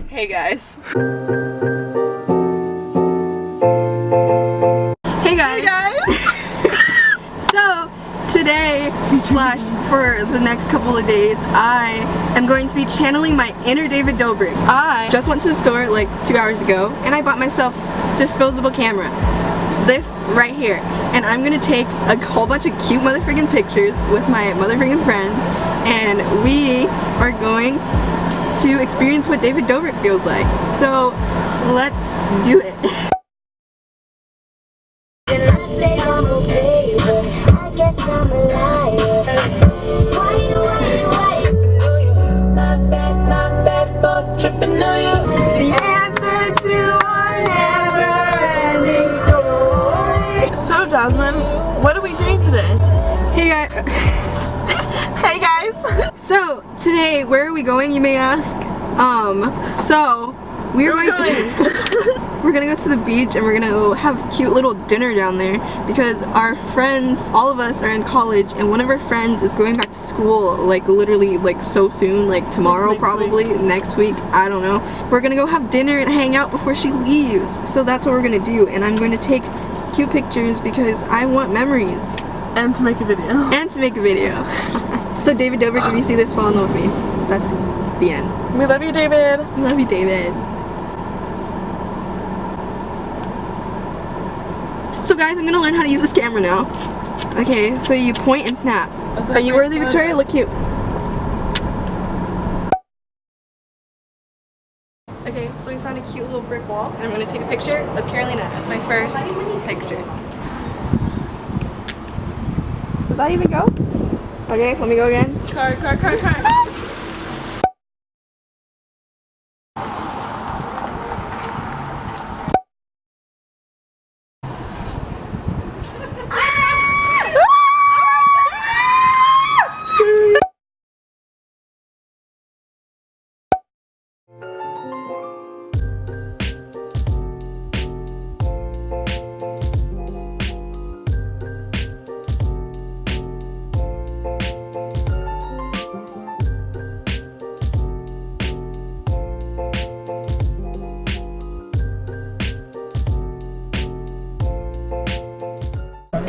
Hey guys. Hey guys. So today / for the next couple of days, I am going to be channeling my inner David Dobrik. I just went to the store like 2 hours ago and I bought myself disposable camera. This right here. And I'm gonna take a whole bunch of cute motherfucking pictures with my motherfucking friends, and we are going to experience what David Dobrik feels like. So let's do it. And I say I'm okay, but I guess I'm a liar. Why my bad for tripping on you. The answer to our never-ending story. So Jasmine, what are we doing today? Hey guys. Hey guys. So today, where are we going, you may ask? So we're gonna go to the beach and we're gonna go have cute little dinner down there because our friends, all of us are in college, and one of our friends is going back to school like literally like so soon, like tomorrow probably, next week, I don't know. We're gonna go have dinner and hang out before she leaves. So that's what we're gonna do, and I'm going to take cute pictures because I want memories. And to make a video. And to make a video. So David Dobrik, if you see this, fall in love with me. That's the end. We love you, David. Love you, David. So guys, I'm gonna learn how to use this camera now. Okay, so you point and snap. Are you worthy, Victoria? Look cute. Okay, so we found a cute little brick wall, and I'm gonna take a picture of Carolina as my first picture. Did that even go? Okay, let me go again. Car.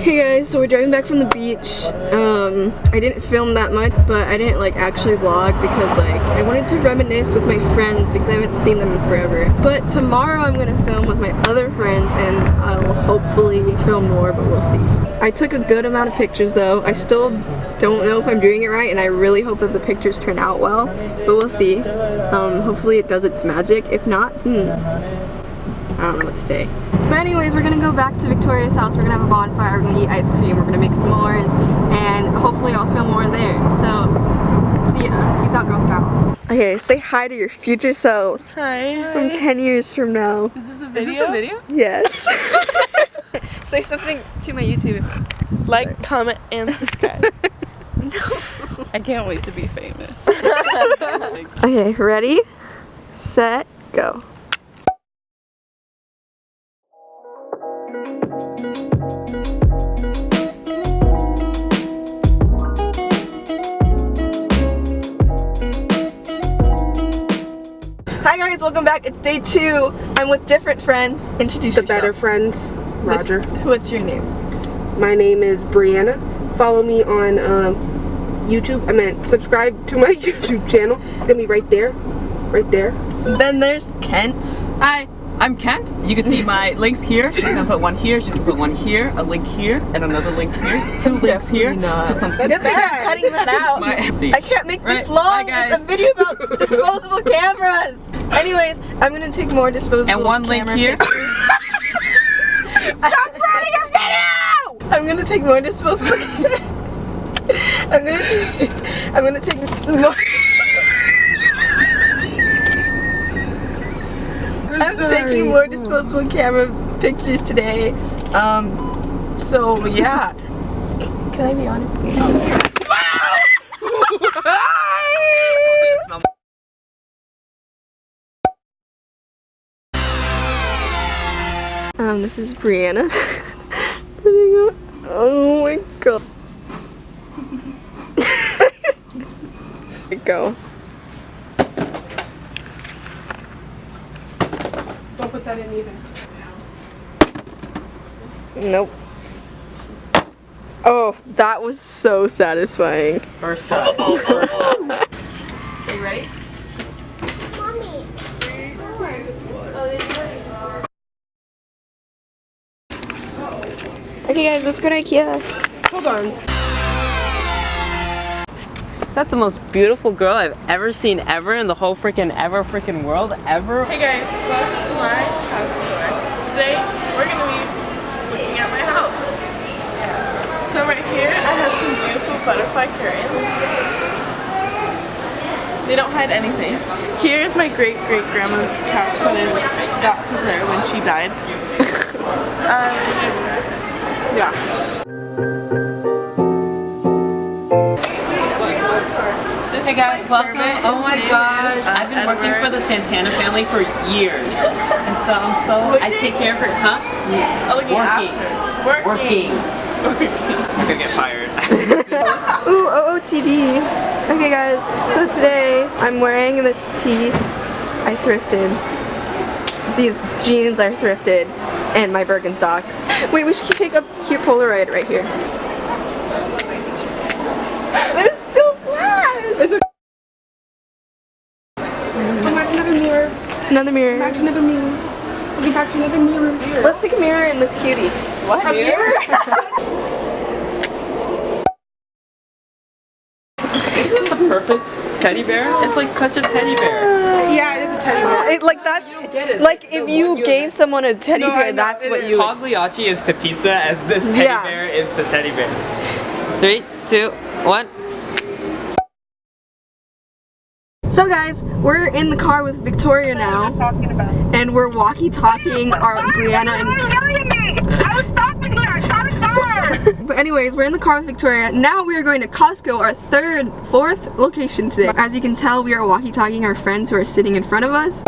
Hey guys, so we're driving back from the beach. I didn't film that much, but I didn't like actually vlog because like I wanted to reminisce with my friends because I haven't seen them in forever. But tomorrow I'm gonna film with my other friends and I'll hopefully film more, but we'll see. I took a good amount of pictures though. I still don't know if I'm doing it right, and I really hope that the pictures turn out well, but we'll see. Hopefully it does its magic. If not, I don't know what to say. But anyways, we're gonna go back to Victoria's house. We're gonna have a bonfire, we're gonna eat ice cream, we're gonna make s'mores, and hopefully I'll film more there. So, see ya. Peace out, Girl Scout. Okay, say hi to your future selves. Hi. From 10 years from now. Is this a video? Is this a video? Yes. Say something to my YouTube. Like, comment, and subscribe. No. I can't wait to be famous. Okay, ready, set, go. Hi guys, welcome back. It's day 2. I'm with different friends. Introduce yourself. The better friends, Roger. What's your name? My name is Brianna. Follow me on YouTube. I meant subscribe to my YouTube channel. It's gonna be right there. Right there. Then there's Kent. Hi, I'm Kent. You can see my links here. She's gonna put one here, she's gonna put one here, a link here, and another link here. 2 links here. Not. Put some Good thing I'm cutting that out. I can't make this long. Bye, it's a video about disposable cameras. Anyways, I'm gonna take more disposable And one link here. Stop running your video! I'm gonna take more disposable I'm gonna take more I'm taking more disposable camera pictures today. So yeah. Can I be honest? This is Brianna. Oh my god. Go. Don't put that in either. Nope. Oh, that was so satisfying. First time. Are you ready? Mommy. Okay guys, let's go to IKEA. Hold on. Is that the most beautiful girl I've ever seen ever in the whole freaking world ever? Hey guys, welcome to my house tour. Today we're gonna be looking at my house. So right here I have some beautiful butterfly curtains. They don't hide anything. Here's my great-great-grandma's couch that I got from her when she died. Yeah. Hey guys, welcome. Oh my gosh, I've been working for the Santana family for years. And so I take care of her, huh? Working. I'm gonna get fired. Ooh, OOTD. Okay guys, so today I'm wearing this tee I thrifted. These jeans are thrifted and my Birkenstocks. Wait, we should take a cute Polaroid right here. There's still flash! It's okay. Come back to another mirror. Another mirror. Back to another mirror. We'll get back to another mirror. Let's take a mirror in this cutie. What? A mirror? Is this the perfect teddy bear? It's like such a teddy bear. Yeah, it is a teddy bear. Like that's like if you gave someone a teddy No, I bear, know, that's it what is. you would. Pagliacci is to pizza as this teddy Yeah. bear is to teddy bear. 3, 2, 1. So guys, we're in the car with Victoria now, and we're walkie-talking our Brianna and... I was stopping here. I saw the car. But anyways, we're in the car with Victoria. Now we are going to Costco, our fourth location today. As you can tell, we are walkie-talking our friends who are sitting in front of us.